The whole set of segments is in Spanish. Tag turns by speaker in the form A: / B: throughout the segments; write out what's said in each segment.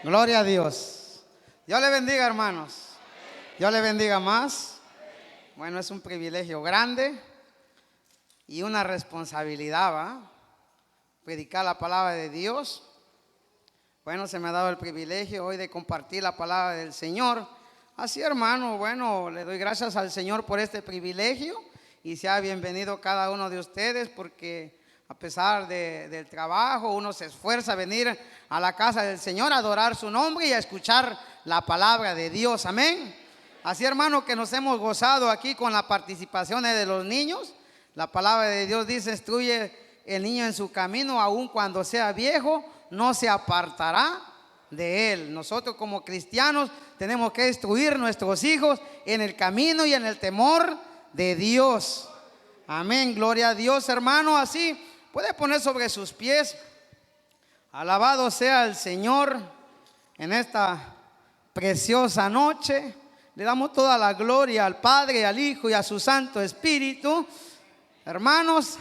A: Gloria a Dios. Dios le bendiga, hermanos. Dios le bendiga más. Bueno, es un privilegio grande y una responsabilidad, ¿va? Predicar la palabra de Dios. Bueno, se me ha dado el privilegio hoy de compartir la palabra del Señor. Así, hermano, bueno, le doy gracias al Señor por este privilegio y sea bienvenido cada uno de ustedes, porque a pesar del trabajo, uno se esfuerza a venir a la casa del Señor a adorar su nombre y a escuchar la palabra de Dios. Amén. Así, hermano, que nos hemos gozado aquí con la participación de los niños. La palabra de Dios dice: instruye el niño en su camino, aun cuando sea viejo, no se apartará de él. Nosotros como cristianos tenemos que instruir nuestros hijos en el camino y en el temor de Dios. Amén, gloria a Dios, hermano. Así puede poner sobre sus pies. Alabado sea el Señor en esta preciosa noche. Le damos toda la gloria al Padre, al Hijo y a su Santo Espíritu. Hermanos,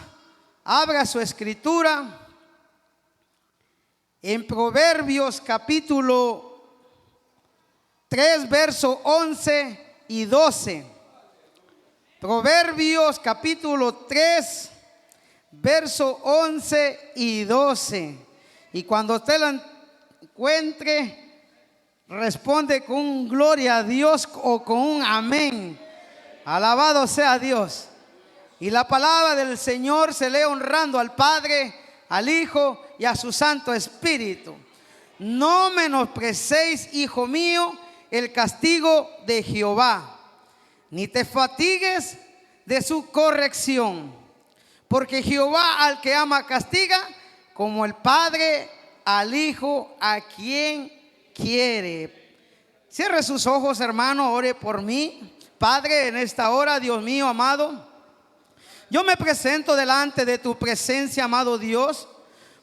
A: abra su escritura en Proverbios capítulo 3, verso 11 y 12. Proverbios capítulo 3, verso 11 y 12. Y cuando usted lo encuentre, responde con un gloria a Dios o con un amén. Alabado sea Dios. Y la palabra del Señor se lee honrando al Padre, al Hijo y a su Santo Espíritu. No menosprecéis, hijo mío, el castigo de Jehová, ni te fatigues de su corrección, porque Jehová al que ama castiga, como el Padre al Hijo a quien quiere. Cierre sus ojos, hermano, ore por mí. Padre, en esta hora, Dios mío amado, yo me presento delante de tu presencia, amado Dios,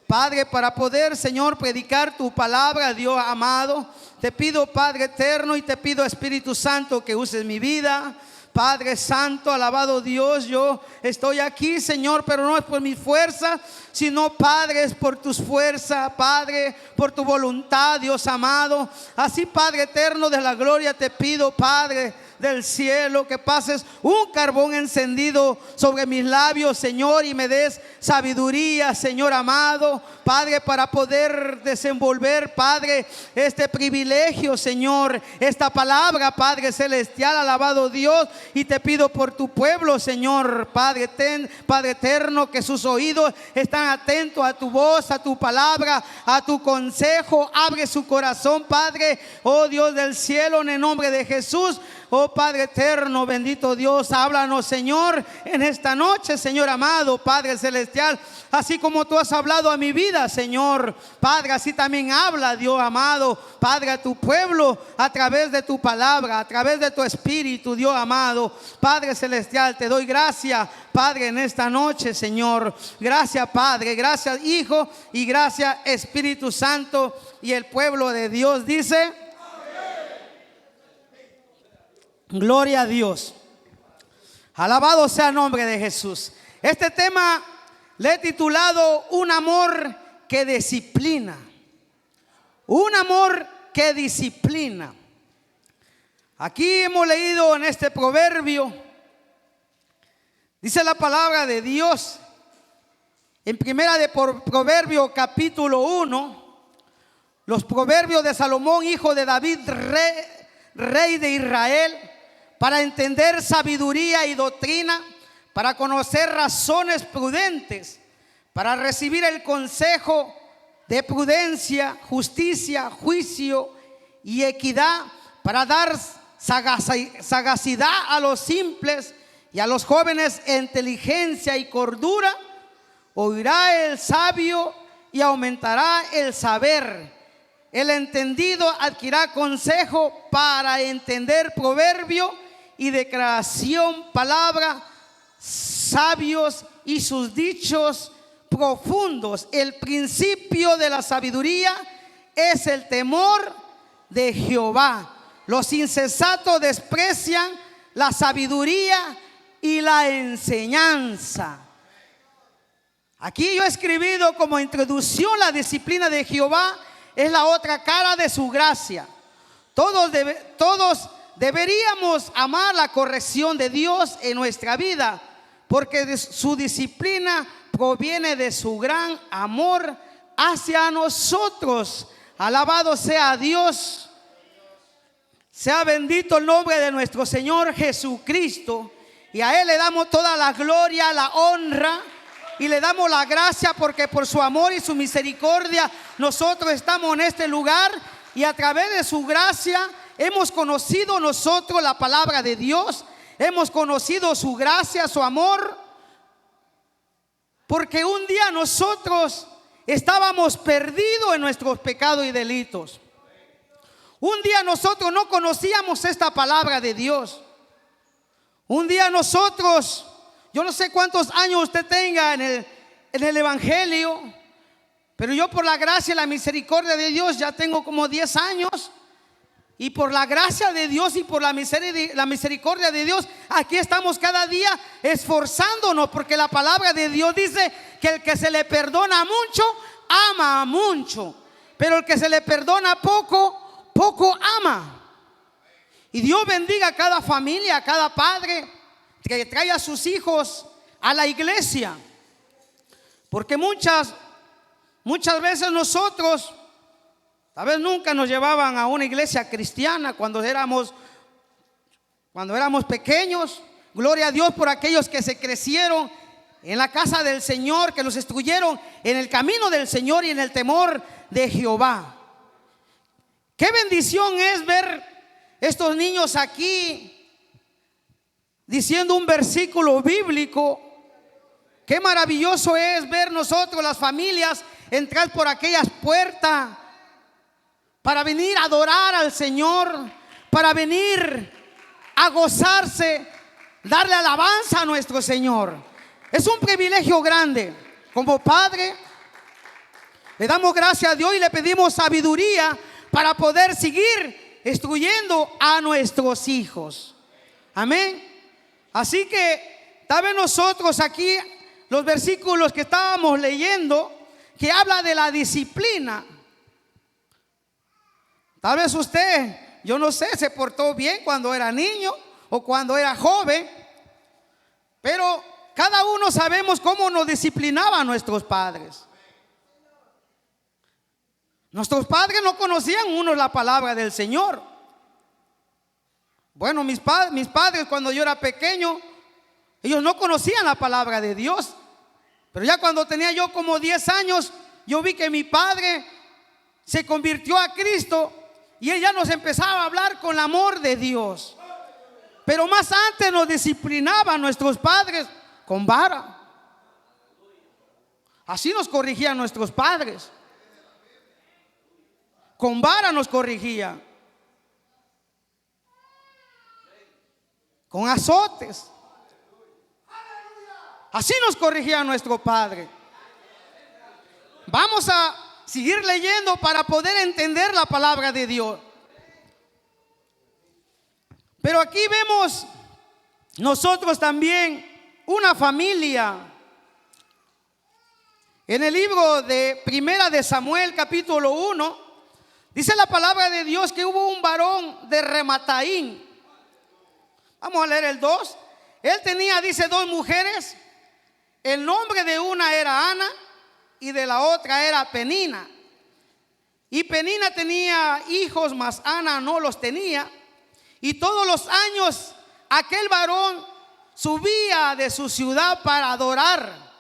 A: Padre, para poder, Señor, predicar tu palabra, Dios amado. Te pido, Padre eterno, y te pido, Espíritu Santo, que uses mi vida. Padre Santo, alabado Dios, yo estoy aquí, Señor, pero no es por mi fuerza, sino, Padre, es por tus fuerzas, Padre, por tu voluntad, Dios amado. Así, Padre eterno de la gloria, te pido, Padre del cielo, que pases un carbón encendido sobre mis labios, Señor, y me des sabiduría, Señor amado, Padre, para poder desenvolver, Padre, este privilegio, Señor, esta palabra, Padre celestial, alabado Dios. Y te pido por tu pueblo, Señor, Padre eterno, que sus oídos están atentos a tu voz, a tu palabra, a tu consejo. Abre su corazón, Padre, oh Dios del cielo, en el nombre de Jesús. Oh Padre eterno, bendito Dios, háblanos, Señor, en esta noche, Señor amado, Padre celestial. Así como tú has hablado a mi vida, Señor, Padre, así también habla, Dios amado, Padre, a tu pueblo, a través de tu palabra, a través de tu espíritu, Dios amado. Padre celestial, te doy gracias, Padre, en esta noche, Señor. Gracias, Padre, gracias, Hijo, y gracias, Espíritu Santo. Y el pueblo de Dios dice: gloria a Dios. Alabado sea el nombre de Jesús. Este tema le he titulado Un amor que disciplina. Un amor que disciplina. Aquí hemos leído en este proverbio, dice la palabra de Dios en primera de Proverbio capítulo 1, los proverbios de Salomón, hijo de David, rey de Israel, para entender sabiduría y doctrina, para conocer razones prudentes, para recibir el consejo de prudencia, justicia, juicio y equidad, para dar sagacidad a los simples y a los jóvenes inteligencia y cordura. Oirá el sabio y aumentará el saber. El entendido adquirirá consejo para entender proverbio y declaración, palabra, sabios y sus dichos profundos. El principio de la sabiduría es el temor de Jehová. Los insensatos desprecian la sabiduría y la enseñanza. Aquí yo he escribido como introducción: la disciplina de Jehová es la otra cara de su gracia. Todos deberíamos amar la corrección de Dios en nuestra vida, porque su disciplina proviene de su gran amor hacia nosotros. Alabado sea Dios. Sea bendito el nombre de nuestro Señor Jesucristo. Y a Él le damos toda la gloria, la honra, y le damos la gracia, porque por su amor y su misericordia nosotros estamos en este lugar, y a través de su gracia hemos conocido nosotros la palabra de Dios. Hemos conocido su gracia, su amor, porque un día nosotros estábamos perdidos en nuestros pecados y delitos. Un día nosotros no conocíamos esta palabra de Dios. Un día nosotros, yo no sé cuántos años usted tenga en el Evangelio, pero yo, por la gracia y la misericordia de Dios, ya tengo como 10 años. Y por la gracia de Dios y por la misericordia de Dios, aquí estamos cada día esforzándonos, porque la palabra de Dios dice que el que se le perdona mucho, ama mucho. Pero el que se le perdona poco, poco ama. Y Dios bendiga a cada familia, a cada padre que trae a sus hijos a la iglesia. Porque muchas veces nosotros, tal vez nunca nos llevaban a una iglesia cristiana cuando éramos pequeños. Gloria a Dios por aquellos que se crecieron en la casa del Señor, que los instruyeron en el camino del Señor y en el temor de Jehová. Qué bendición es ver estos niños aquí diciendo un versículo bíblico. Qué maravilloso es ver nosotros, las familias, entrar por aquellas puertas para venir a adorar al Señor, para venir a gozarse, darle alabanza a nuestro Señor. Es un privilegio grande. Como padre, le damos gracias a Dios y le pedimos sabiduría para poder seguir instruyendo a nuestros hijos. Amén. Así que tal vez nosotros aquí, los versículos que estábamos leyendo, que habla de la disciplina. Tal vez usted, yo no sé, se portó bien cuando era niño o cuando era joven, pero cada uno sabemos cómo nos disciplinaban nuestros padres. Nuestros padres no conocían unos la palabra del Señor. Bueno, mis padres cuando yo era pequeño, ellos no conocían la palabra de Dios. Pero ya cuando tenía yo como 10 años, yo vi que mi padre se convirtió a Cristo y él ya nos empezaba a hablar con el amor de Dios. Pero más antes nos disciplinaban nuestros padres con vara. Así nos corrigían nuestros padres. Con vara nos corrigía, con azotes. Así nos corrigía nuestro padre. Vamos a seguir leyendo para poder entender la palabra de Dios. Pero aquí vemos nosotros también una familia. En el libro de Primera de Samuel, capítulo 1, dice la palabra de Dios que hubo un varón de Remataín. Vamos a leer el 2. Él tenía, dice, 2 mujeres. El nombre de una era Ana y de la otra era Penina. Y Penina tenía hijos, mas Ana no los tenía. Y todos los años aquel varón subía de su ciudad para adorar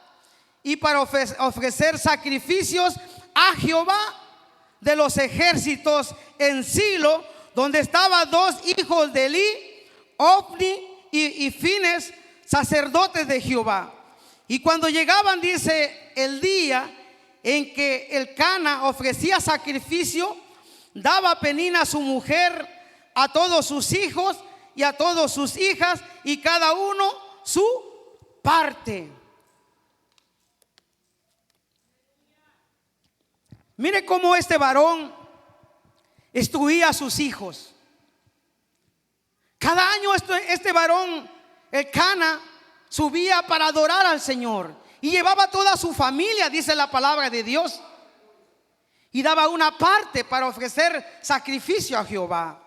A: y para ofrecer sacrificios a Jehová de los ejércitos en Silo, donde estaban 2 hijos de Eli, Ofni y Fines, sacerdotes de Jehová. Y cuando llegaban, dice, el día en que el Cana ofrecía sacrificio, daba Penina a su mujer a todos sus hijos y a todas sus hijas, y cada uno su parte. Mire cómo este varón instruía a sus hijos. Cada año este varón, el Cana, subía para adorar al Señor y llevaba toda su familia, dice la palabra de Dios. y daba una parte para ofrecer sacrificio a Jehová.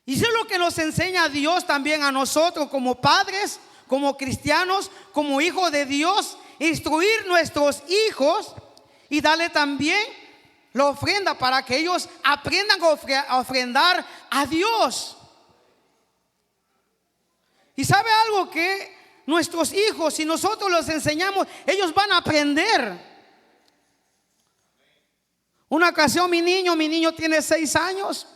A: Y eso es lo que nos enseña Dios también a nosotros como padres, como cristianos, como hijos de Dios, instruir nuestros hijos y darle también la ofrenda para que ellos aprendan a ofrendar a Dios. Y sabe algo, que nuestros hijos, si nosotros los enseñamos, ellos van a aprender. Una ocasión mi niño tiene 6 años.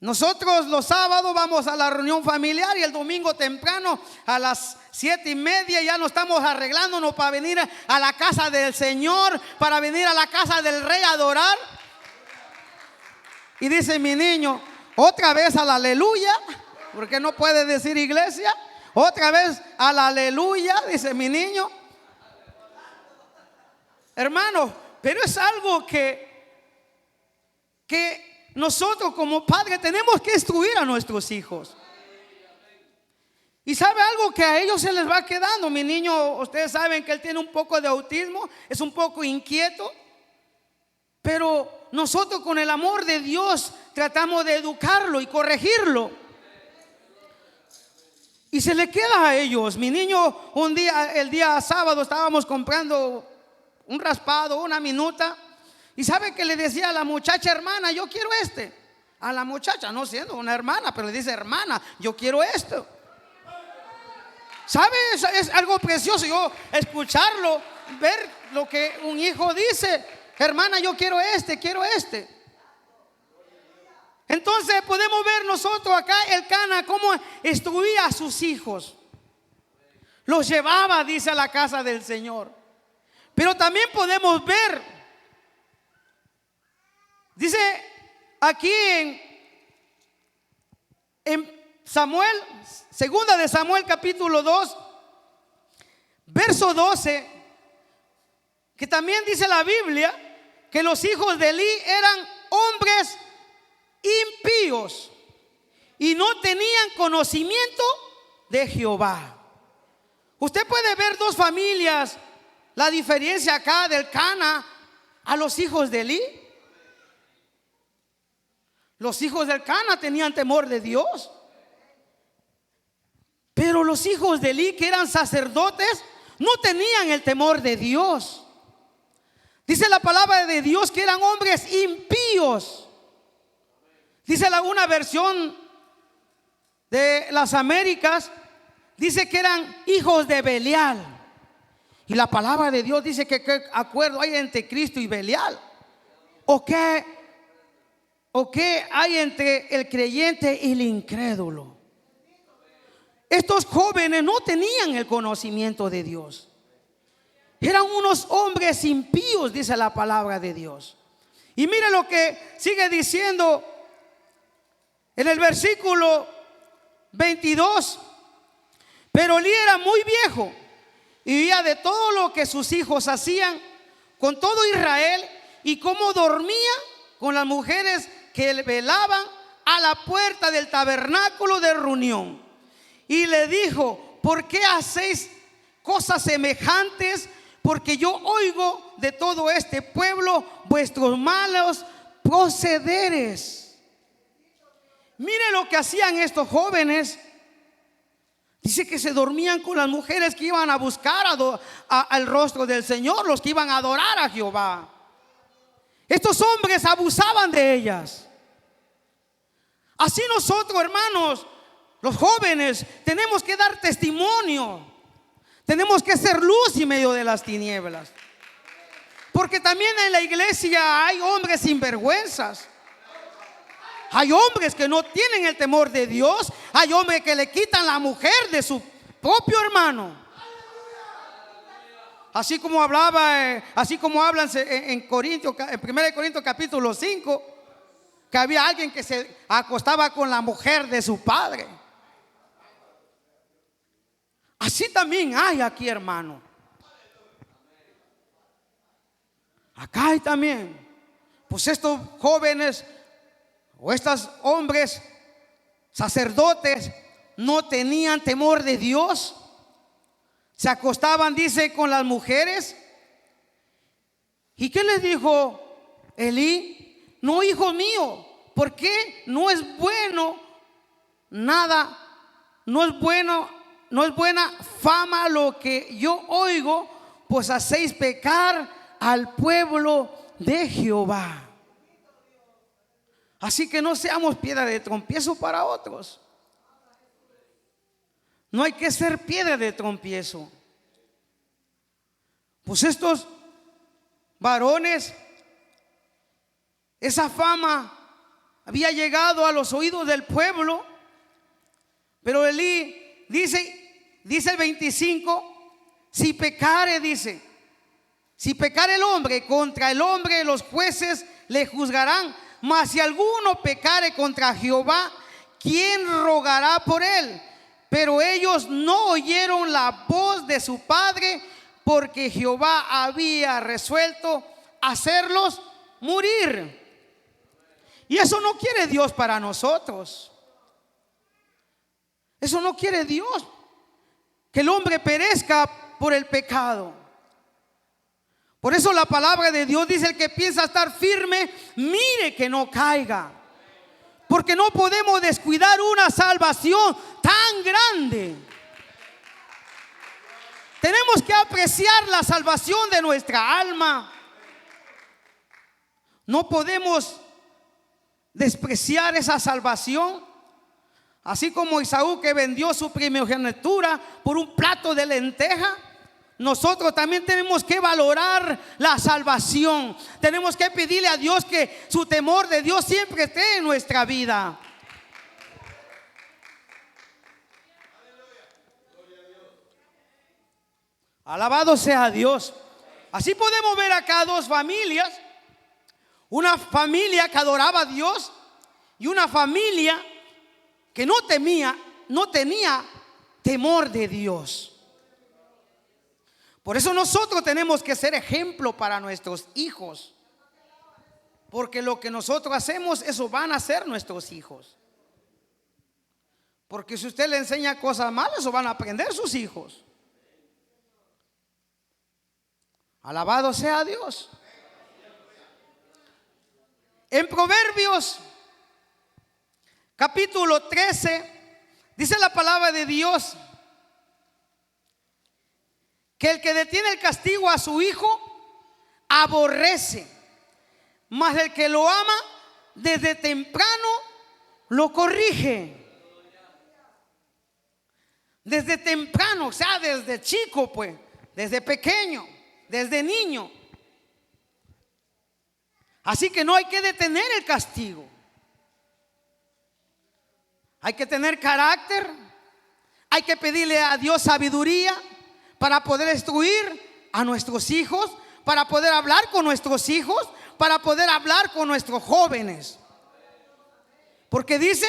A: Nosotros los sábados vamos a la reunión familiar y el domingo temprano a las 7:30 ya nos estamos arreglándonos para venir a la casa del Señor, para venir a la casa del Rey a adorar. Y dice mi niño, otra vez al aleluya, porque no puede decir iglesia. Otra vez al aleluya, dice mi niño. Hermano, pero es algo que nosotros como padres tenemos que instruir a nuestros hijos. Y sabe algo, que a ellos se les va quedando. Mi niño, ustedes saben que él tiene un poco de autismo, es un poco inquieto, pero nosotros con el amor de Dios tratamos de educarlo y corregirlo. Y se le queda a ellos. Mi niño un día, el día sábado, estábamos comprando un raspado, una minuta, y sabe que le decía a la muchacha, hermana, yo quiero este. A la muchacha, no siendo una hermana, pero le dice, hermana, yo quiero esto. ¿Sabe? Es algo precioso, yo escucharlo, ver lo que un hijo dice, hermana, yo quiero este, quiero este. Entonces podemos ver nosotros acá el Cana cómo instruía a sus hijos. Los llevaba, dice, a la casa del Señor. Pero también podemos ver, dice aquí en Samuel, segunda de Samuel capítulo 2, verso 12, que también dice la Biblia que los hijos de Elí eran hombres impíos y no tenían conocimiento de Jehová. Usted puede ver dos familias, la diferencia acá del Cana a los hijos de Elí. Los hijos del Cana tenían temor de Dios, pero los hijos de Elí, que eran sacerdotes, no tenían el temor de Dios. Dice la palabra de Dios que eran hombres impíos. Dice una versión de las Américas, dice que eran hijos de Belial. Y la palabra de Dios dice que ¿qué acuerdo hay entre Cristo y Belial? ¿O qué hay entre el creyente y el incrédulo? Estos jóvenes no tenían el conocimiento de Dios. Eran unos hombres impíos, dice la palabra de Dios. Y mire lo que sigue diciendo en el versículo 22. Pero Elí era muy viejo y vivía de todo lo que sus hijos hacían con todo Israel, y cómo dormía con las mujeres que velaban a la puerta del tabernáculo de reunión. Y le dijo: ¿por qué hacéis cosas semejantes? Porque yo oigo de todo este pueblo vuestros malos procederes. Mire lo que hacían estos jóvenes. Dice que se dormían con las mujeres que iban a buscar al rostro del Señor, los que iban a adorar a Jehová. Estos hombres abusaban de ellas. Así nosotros, hermanos, los jóvenes, tenemos que dar testimonio. Tenemos que ser luz en medio de las tinieblas. Porque también en la iglesia hay hombres sinvergüenzas. Hay hombres que no tienen el temor de Dios. Hay hombres que le quitan la mujer de su propio hermano. Así como hablan en 1 Corintios capítulo 5, que había alguien que se acostaba con la mujer de su padre. Así también hay aquí, hermano. Acá hay también. Pues estos jóvenes o estos hombres sacerdotes no tenían temor de Dios. Se acostaban, dice, con las mujeres. ¿Y qué les dijo Elí? No, hijo mío, ¿por qué no es bueno nada? No es bueno, no es buena fama lo que yo oigo, pues hacéis pecar al pueblo de Jehová. Así que no seamos piedra de tropiezo para otros. No hay que ser piedra de tropiezo. Pues estos varones, esa fama había llegado a los oídos del pueblo. Pero Elí dice el 25, si pecare, dice, si pecare el hombre contra el hombre, los jueces le juzgarán. Mas si alguno pecare contra Jehová, ¿quién rogará por él? Pero ellos no oyeron la voz de su padre, porque Jehová había resuelto hacerlos morir. Y eso no quiere Dios para nosotros. Eso no quiere Dios, que el hombre perezca por el pecado. Por eso la palabra de Dios dice: el que piensa estar firme, mire que no caiga. Porque no podemos descuidar una salvación tan grande. Tenemos que apreciar la salvación de nuestra alma. No podemos despreciar esa salvación. Así como Esaú, que vendió su primogenitura por un plato de lenteja, nosotros también tenemos que valorar la salvación. Tenemos que pedirle a Dios que su temor de Dios siempre esté en nuestra vida. Alabado sea Dios. Así podemos ver acá dos familias. Una familia que adoraba a Dios y una familia que no tenía temor de Dios. Por eso nosotros tenemos que ser ejemplo para nuestros hijos. Porque lo que nosotros hacemos, eso van a hacer nuestros hijos. Porque si usted le enseña cosas malas, eso van a aprender sus hijos. Alabado sea Dios. En Proverbios capítulo 13 dice la palabra de Dios que el que detiene el castigo a su hijo aborrece, mas el que lo ama desde temprano lo corrige. Desde temprano, o sea, desde chico, pues, desde pequeño, desde niño. Así que no hay que detener el castigo. Hay que tener carácter. Hay que pedirle a Dios sabiduría para poder instruir a nuestros hijos, para poder hablar con nuestros hijos, para poder hablar con nuestros jóvenes. Porque dice,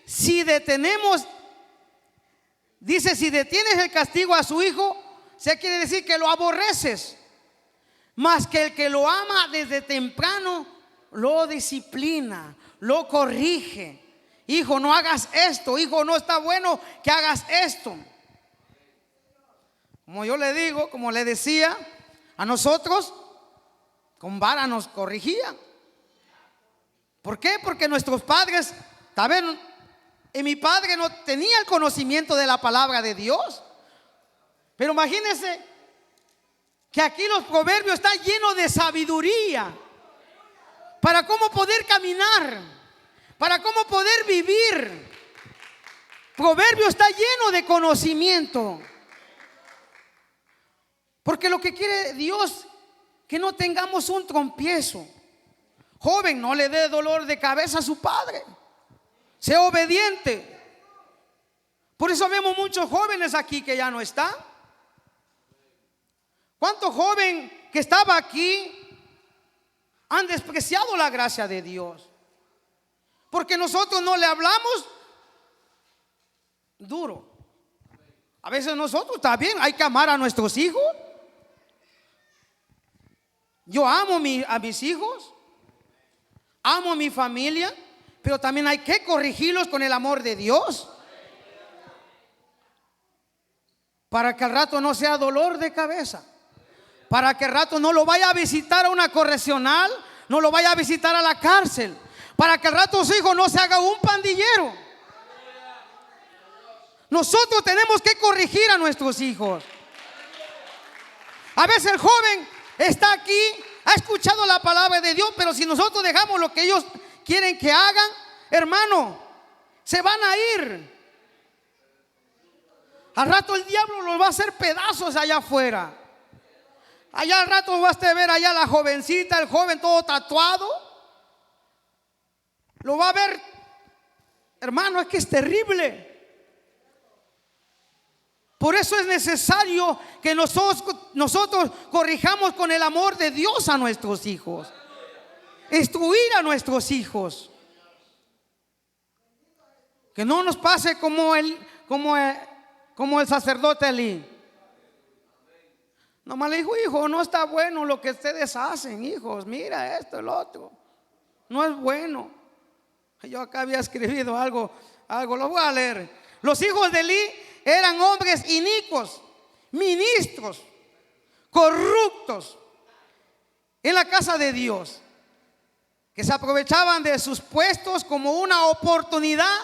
A: si detienes el castigo a su hijo, se quiere decir que lo aborreces. Más que el que lo ama desde temprano lo disciplina, lo corrige. Hijo, no hagas esto. Hijo, no está bueno que hagas esto. Como yo le digo, como le decía, a nosotros con vara nos corrigían. ¿Por qué? Porque nuestros padres, también, y mi padre no tenía el conocimiento de la palabra de Dios. Pero imagínense que aquí los proverbios están llenos de sabiduría para cómo poder caminar, para cómo poder vivir. Proverbio está lleno de conocimiento. Porque lo que quiere Dios, que no tengamos un tropiezo. Joven, no le dé dolor de cabeza a su padre. Sea obediente. Por eso vemos muchos jóvenes aquí que ya no están. ¿Cuántos jóvenes que estaba aquí han despreciado la gracia de Dios? Porque nosotros no le hablamos duro. A veces nosotros también hay que amar a nuestros hijos. Yo amo a mis hijos, amo a mi familia, pero también hay que corregirlos con el amor de Dios, para que al rato no sea dolor de cabeza. para que al rato no lo vaya a visitar a una correccional, no lo vaya a visitar a la cárcel, para que al rato su hijo no se haga un pandillero. Nosotros tenemos que corregir a nuestros hijos. A veces el joven está aquí, ha escuchado la palabra de Dios, pero si nosotros dejamos lo que ellos quieren que hagan, hermano, se van a ir. Al rato el diablo los va a hacer pedazos allá afuera. Allá al rato vas a ver allá la jovencita, el joven todo tatuado. Lo va a ver, hermano, es que es terrible. Por eso es necesario que nosotros corrijamos con el amor de Dios a nuestros hijos. Instruir a nuestros hijos. Que no nos pase como el sacerdote Elí. Nomás le dijo: hijo, no está bueno lo que ustedes hacen, hijos. Mira esto, el otro. No es bueno. Yo acá había escrito algo, lo voy a leer. Los hijos de Elí eran hombres inicuos, ministros, corruptos en la casa de Dios, que se aprovechaban de sus puestos como una oportunidad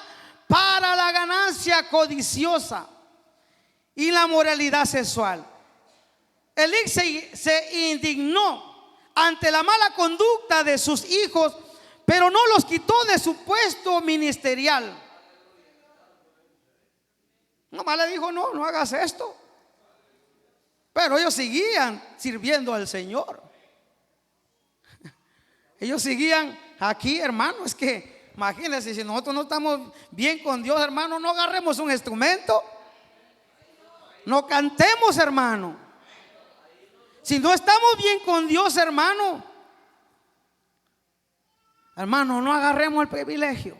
A: para la ganancia codiciosa y la moralidad sexual. Elí se indignó ante la mala conducta de sus hijos, pero no los quitó de su puesto ministerial. Nomás le dijo: no hagas esto. Pero ellos seguían sirviendo al Señor. Ellos seguían aquí, hermano. Es que imagínense, si nosotros no estamos bien con Dios, hermano, no agarremos un instrumento, no cantemos, hermano. Si no estamos bien con Dios, hermano, no agarremos el privilegio.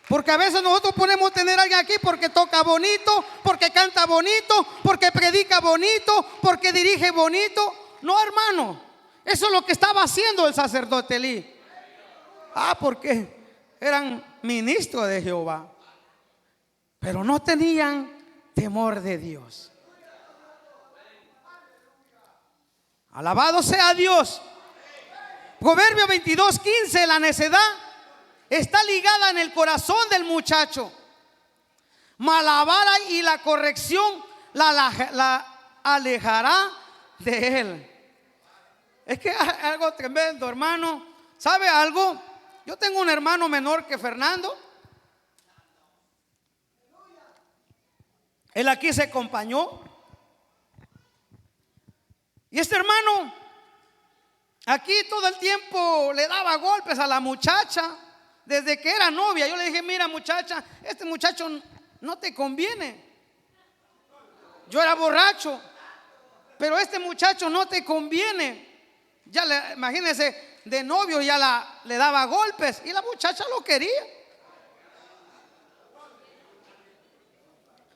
A: Porque a veces nosotros podemos tener a alguien aquí porque toca bonito, porque canta bonito, porque predica bonito, porque dirige bonito. No, hermano, eso es lo que estaba haciendo el sacerdote Elí. Porque eran ministros de Jehová, pero no tenían temor de Dios. Alabado sea Dios. Proverbio 22:15. La necedad está ligada en el corazón del muchacho, mas la vara y la corrección la alejará de él. Es que es algo tremendo, hermano. ¿Sabe algo? Yo tengo un hermano menor que Fernando. Él aquí se acompañó. Y este hermano aquí todo el tiempo le daba golpes a la muchacha. Desde que era novia, yo le dije: mira, muchacha, este muchacho no te conviene. Yo era borracho, pero este muchacho no te conviene. Ya imagínense, de novio ya le daba golpes y la muchacha lo quería.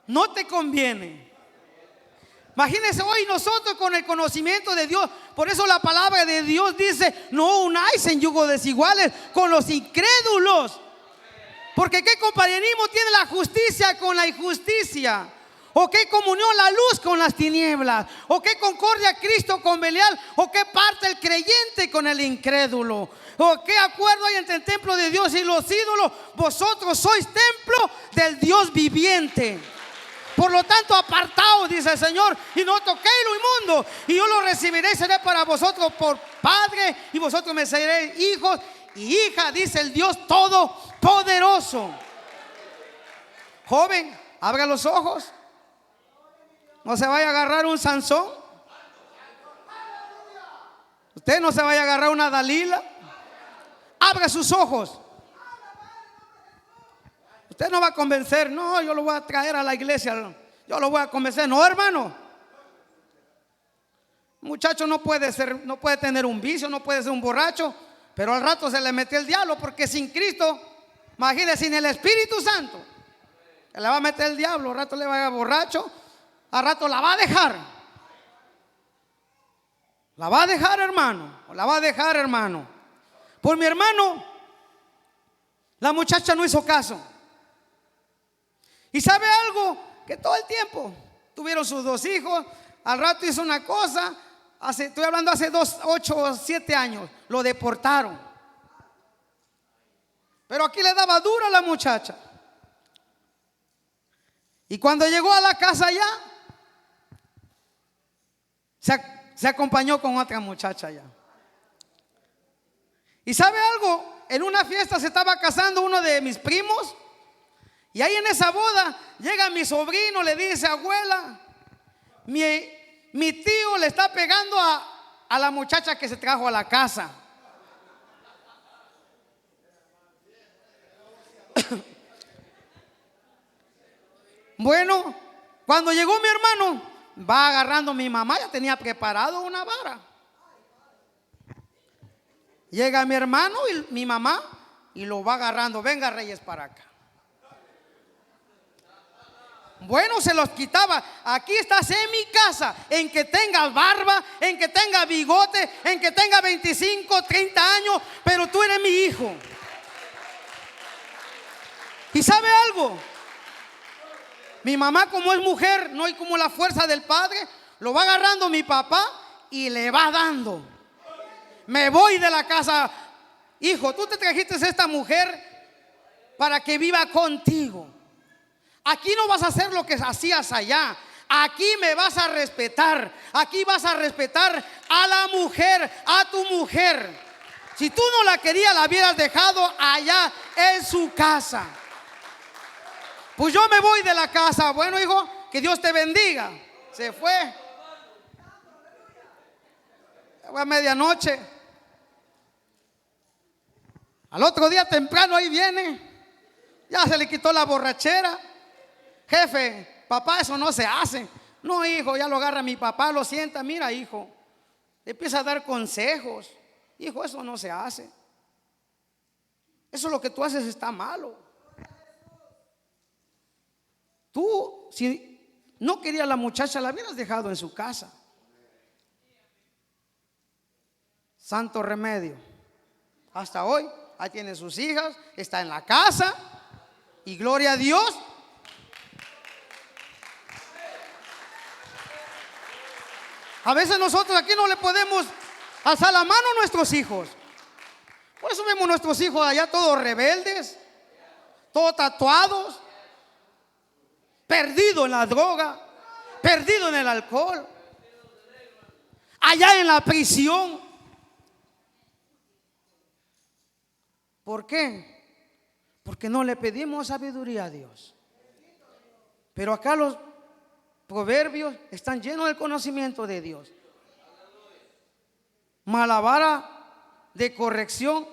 A: No te conviene. Imagínense hoy nosotros con el conocimiento de Dios. Por eso la palabra de Dios dice: no unáis en yugo desiguales con los incrédulos. Porque ¿qué compañerismo tiene la justicia con la injusticia? ¿O qué comunión la luz con las tinieblas? ¿O qué concordia Cristo con Belial? ¿O qué parte el creyente con el incrédulo? ¿O qué acuerdo hay entre el templo de Dios y los ídolos? Vosotros sois templo del Dios viviente. Por lo tanto, apartaos, dice el Señor, y no toquéis lo inmundo, y yo lo recibiré y seré para vosotros por padre, y vosotros me seréis hijos y hijas, dice el Dios Todopoderoso. Joven, abra los ojos. No se vaya a agarrar un Sansón. Usted no se vaya a agarrar una Dalila. Abra sus ojos. Usted no va a convencer: no, yo lo voy a traer a la iglesia, yo lo voy a convencer. No, hermano. Muchacho no puede tener un vicio, no puede ser un borracho, pero al rato se le metió el diablo, porque sin Cristo, imagínese, sin el Espíritu Santo, se le va a meter el diablo. Al rato le va a borracho, al rato la va a dejar. La va a dejar, hermano. La va a dejar, hermano. Por mi hermano, la muchacha no hizo caso. Y sabe algo, que todo el tiempo tuvieron sus dos hijos, al rato hizo una cosa, estoy hablando hace 8 o 7 años, lo deportaron. Pero aquí le daba duro a la muchacha. Y cuando llegó a la casa ya, se acompañó con otra muchacha ya. ¿Y sabe algo? En una fiesta se estaba casando uno de mis primos. Y ahí en esa boda llega mi sobrino, le dice: abuela, mi tío le está pegando a la muchacha que se trajo a la casa. Bueno, cuando llegó mi hermano, va agarrando, mi mamá ya tenía preparado una vara. Llega mi hermano y mi mamá y lo va agarrando: venga, Reyes, para acá. Bueno, se los quitaba. Aquí estás en mi casa, en que tengas barba, en que tenga bigote, en que tenga 25, 30 años, pero tú eres mi hijo. ¿Y sabe algo? Mi mamá, como es mujer, no hay como la fuerza del padre, lo va agarrando mi papá y le va dando. Me voy de la casa. Hijo, tú te trajiste a esta mujer para que viva contigo. Aquí no vas a hacer lo que hacías allá. Aquí me vas a respetar. Aquí vas a respetar a la mujer, a tu mujer. Si tú no la querías, la hubieras dejado allá en su casa. Pues yo me voy de la casa. Bueno, hijo, que Dios te bendiga. Se fue. Fue a medianoche. Al otro día temprano ahí viene. Ya se le quitó la borrachera. Jefe, papá, eso no se hace. No, hijo, ya lo agarra mi papá, lo sienta. Mira, hijo, le empieza a dar consejos. Hijo, eso no se hace. Eso lo que tú haces está malo. Tú, si no querías a la muchacha, la hubieras dejado en su casa. Santo remedio. Hasta hoy, ahí tiene sus hijas, está en la casa. Y gloria a Dios. A veces nosotros aquí no le podemos alzar la mano a nuestros hijos. Por eso vemos nuestros hijos allá todos rebeldes, todos tatuados, perdidos en la droga, perdidos en el alcohol, allá en la prisión. ¿Por qué? Porque no le pedimos sabiduría a Dios. Pero acá los proverbios están llenos del conocimiento de Dios. Mala vara de corrección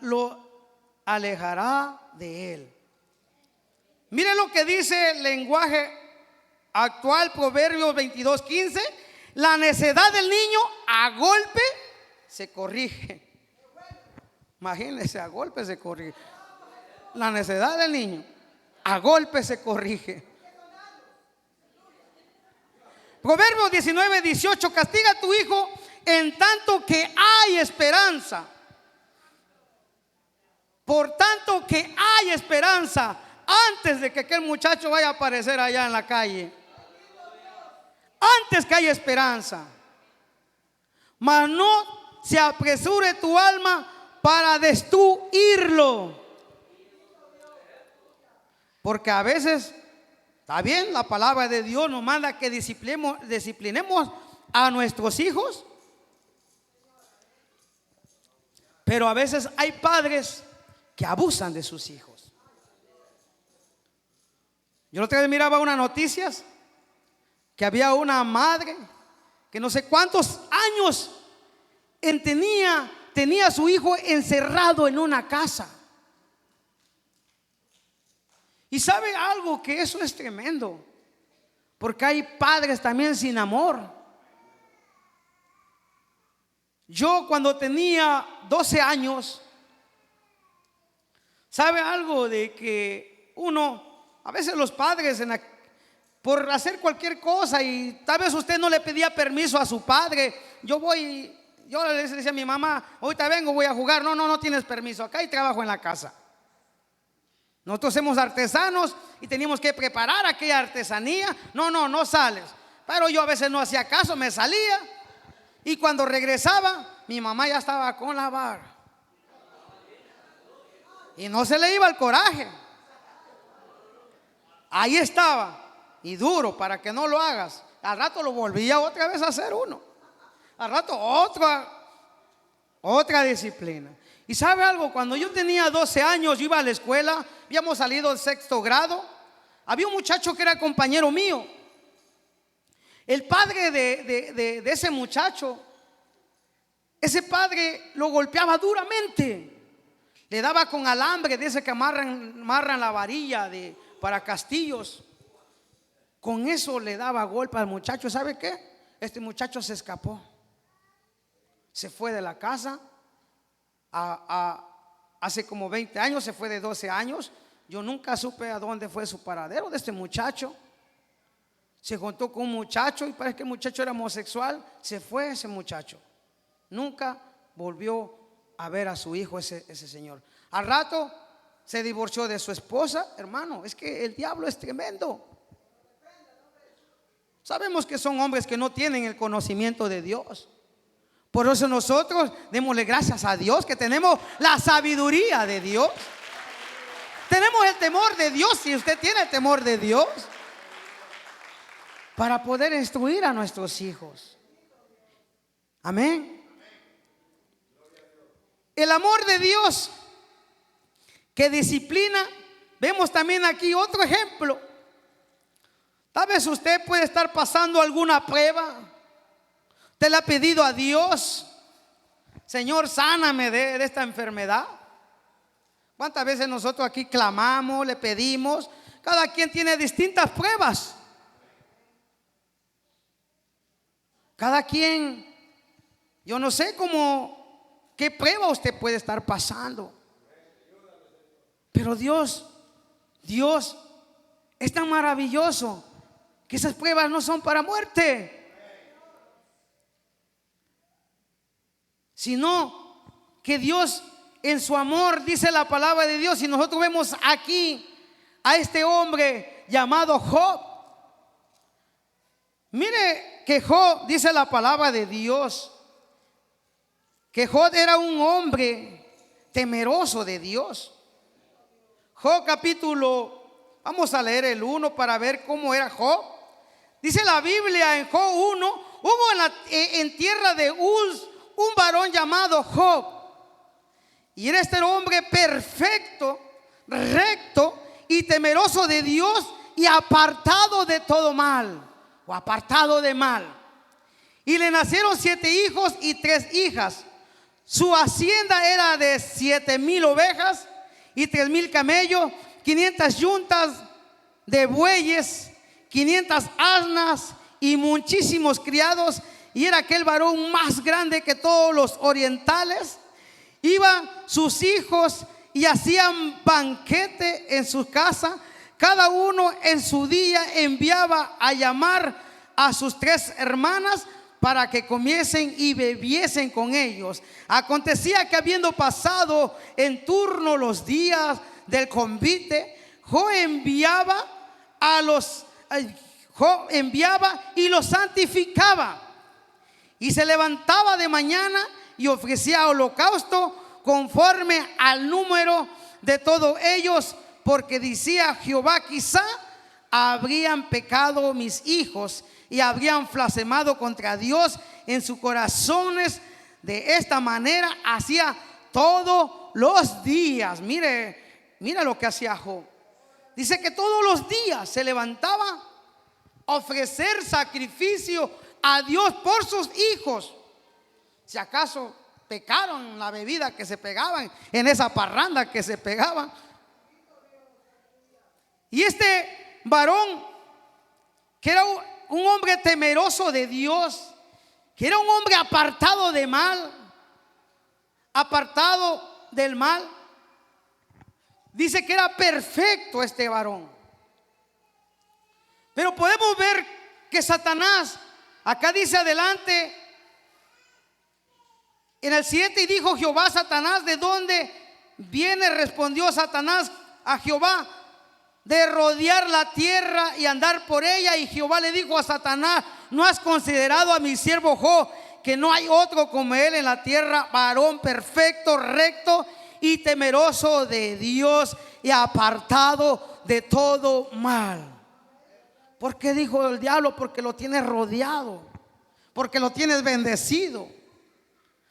A: lo alejará de él. Mire lo que dice el lenguaje actual, Proverbios 22:15. La necedad del niño a golpe se corrige. Imagínense, a golpe se corrige. La necedad del niño a golpe se corrige. Proverbios 19:18. Castiga a tu hijo en tanto que hay esperanza. Por tanto que hay esperanza, antes de que aquel muchacho vaya a aparecer allá en la calle. Antes que haya esperanza. Mas no se apresure tu alma para destruirlo. Porque a veces, está bien, la palabra de Dios nos manda que disciplinemos a nuestros hijos. Pero a veces hay padres que abusan de sus hijos. Yo la otra vez miraba unas noticias que había una madre que no sé cuántos años tenía a su hijo encerrado en una casa. Y sabe algo, que eso es tremendo, porque hay padres también sin amor. Yo cuando tenía 12 años, sabe algo de que uno, a veces los padres por hacer cualquier cosa, y tal vez usted no le pedía permiso a su padre. Yo le decía a mi mamá: ahorita vengo, voy a jugar. No tienes permiso, acá hay trabajo en la casa. Nosotros somos artesanos y teníamos que preparar aquella artesanía. No sales. Pero yo a veces no hacía caso, me salía. Y cuando regresaba, mi mamá ya estaba con la vara. Y no se le iba el coraje. Ahí estaba. Y duro para que no lo hagas. Al rato lo volvía otra vez a hacer uno. Al rato otra disciplina. Y sabe algo, cuando yo tenía 12 años, yo iba a la escuela, habíamos salido del 6º grado. Había un muchacho que era compañero mío. El padre de ese muchacho, ese padre lo golpeaba duramente. Le daba con alambre de ese que amarran la varilla para castillos. Con eso le daba golpe al muchacho. ¿Sabe qué? Este muchacho se escapó. Se fue de la casa. Hace como 20 años, se fue de 12 años. Yo nunca supe a dónde fue su paradero de este muchacho. Se juntó con un muchacho y parece que el muchacho era homosexual. Se fue ese muchacho. Nunca volvió a ver a su hijo ese señor. Al rato se divorció de su esposa. Hermano, es que el diablo es tremendo. Sabemos que son hombres que no tienen el conocimiento de Dios. Por eso nosotros démosle gracias a Dios que tenemos la sabiduría de Dios. Tenemos el temor de Dios. Si usted tiene el temor de Dios, para poder instruir a nuestros hijos. Amén. El amor de Dios que disciplina. Vemos también aquí otro ejemplo. Tal vez usted puede estar pasando alguna prueba. Usted le ha pedido a Dios: Señor, sáname de esta enfermedad. ¿Cuántas veces nosotros aquí clamamos, le pedimos? Cada quien tiene distintas pruebas. Cada quien, yo no sé qué prueba usted puede estar pasando. Pero Dios es tan maravilloso que esas pruebas no son para muerte, sino que Dios en su amor, dice la palabra de Dios. Y nosotros vemos aquí a este hombre llamado Job. Mire que Job, dice la palabra de Dios, que Job era un hombre temeroso de Dios. Job capítulo, vamos a leer el 1 para ver cómo era Job. Dice la Biblia en Job 1: hubo en tierra de Uz un varón llamado Job, y era este hombre perfecto, recto y temeroso de Dios, y apartado de todo mal, o apartado de mal. Y le nacieron 7 hijos y 3 hijas. Su hacienda era de 7,000 ovejas y 3,000 camellos, 500 yuntas de bueyes, 500 asnas y muchísimos criados. Y era aquel varón más grande que todos los orientales. Iban sus hijos y hacían banquete en su casa. Cada uno en su día enviaba a llamar a sus 3 hermanas para que comiesen y bebiesen con ellos. Acontecía que, habiendo pasado en turno los días del convite, Job enviaba y los santificaba, y se levantaba de mañana y ofrecía holocausto conforme al número de todos ellos, porque decía Jehová: quizá habrían pecado mis hijos y habrían blasfemado contra Dios en sus corazones. De esta manera hacía todos los días. Mira lo que hacía Job. Dice que todos los días se levantaba a ofrecer sacrificio a Dios por sus hijos. Si acaso pecaron en la bebida que se pegaban, en esa parranda que se pegaban. Y este varón, que era un hombre temeroso de Dios, que era un hombre apartado del mal, dice que era perfecto este varón. Pero podemos ver que Satanás, acá dice adelante en el 7: y dijo Jehová a Satanás: ¿de dónde viene? Respondió Satanás a Jehová: de rodear la tierra y andar por ella. Y Jehová le dijo a Satanás: ¿no has considerado a mi siervo Job, que no hay otro como él en la tierra, varón perfecto, recto y temeroso de Dios y apartado de todo mal? ¿Por qué dijo el diablo? Porque lo tienes rodeado, porque lo tienes bendecido.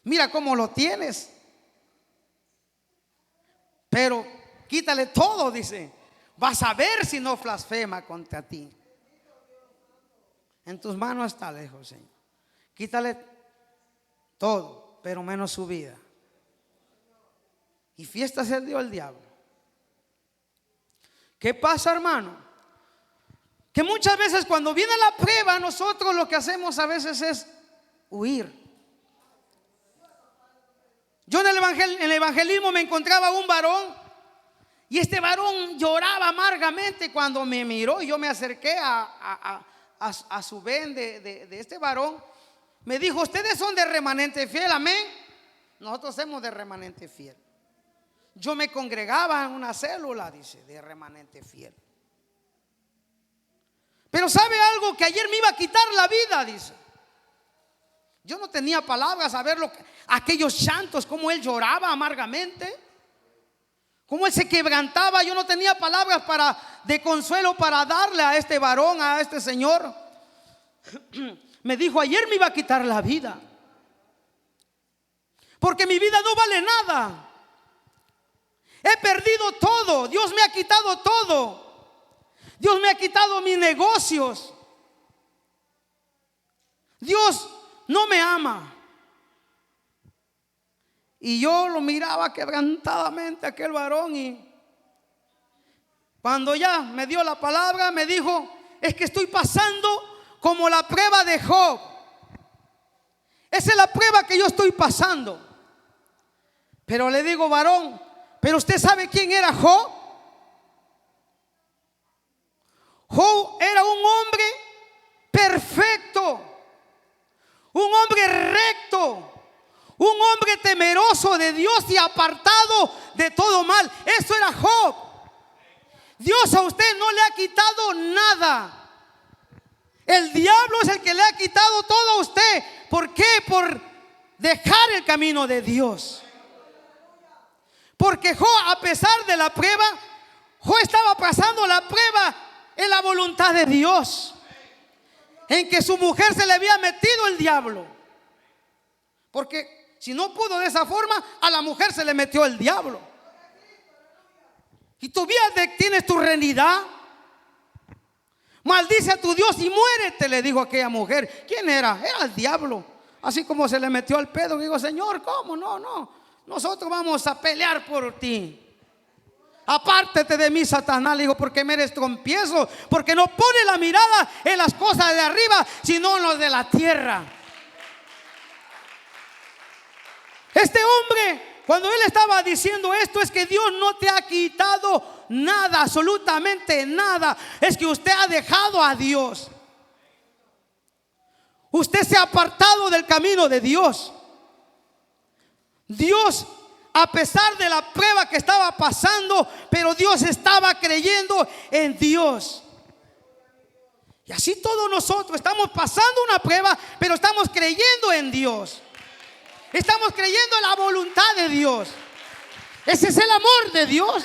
A: Mira cómo lo tienes. Pero quítale todo, dice. Vas a ver si no blasfema contra ti. En tus manos está, lejos, Señor. Quítale todo, pero menos su vida. Y fiesta se dio el diablo. ¿Qué pasa, hermano? Que muchas veces cuando viene la prueba, nosotros lo que hacemos a veces es huir. Yo en el evangelismo me encontraba un varón, y este varón lloraba amargamente cuando me miró. Y yo me acerqué a su ven de este varón. Me dijo: ustedes son de remanente fiel, amén. Nosotros somos de remanente fiel. Yo me congregaba en una célula, dice, de remanente fiel. Pero ¿sabe algo? Que ayer me iba a quitar la vida, dice. Yo no tenía palabras a ver aquellos llantos, cómo él lloraba amargamente, cómo él se quebrantaba. Yo no tenía palabras de consuelo para darle a este varón, a este señor. Me dijo: ayer me iba a quitar la vida, porque mi vida no vale nada. He perdido todo. Dios me ha quitado todo. Dios me ha quitado mis negocios. Dios no me ama. Y yo lo miraba quebrantadamente a aquel varón, y cuando ya me dio la palabra, me dijo: es que estoy pasando como la prueba de Job. Esa es la prueba que yo estoy pasando. Pero le digo: varón, ¿pero usted sabe quién era Job? Job era un hombre perfecto, un hombre recto, un hombre temeroso de Dios y apartado de todo mal. Eso era Job. Dios a usted no le ha quitado nada. El diablo es el que le ha quitado todo a usted. ¿Por qué? Por dejar el camino de Dios. Porque Job, a pesar de la prueba, Job estaba pasando la prueba en la voluntad de Dios, en que su mujer se le había metido el diablo. Porque si no pudo de esa forma, a la mujer se le metió el diablo. Y todavía tienes tu renidad. Maldice a tu Dios y muérete, le dijo aquella mujer. ¿Quién era? Era el diablo. Así como se le metió al pedo. Digo: Señor, ¿cómo? No, nosotros vamos a pelear por ti. Apártate de mí, Satanás, le digo, porque me eres trompiezo, porque no pone la mirada en las cosas de arriba, sino en los de la tierra. Este hombre, cuando él estaba diciendo esto, es que Dios no te ha quitado nada, absolutamente nada. Es que usted ha dejado a Dios. Usted se ha apartado del camino de Dios. Dios, a pesar de la prueba que estaba pasando, pero Dios estaba creyendo en Dios. Y así todos nosotros estamos pasando una prueba, pero estamos creyendo en Dios. Estamos creyendo en la voluntad de Dios. Ese es el amor de Dios.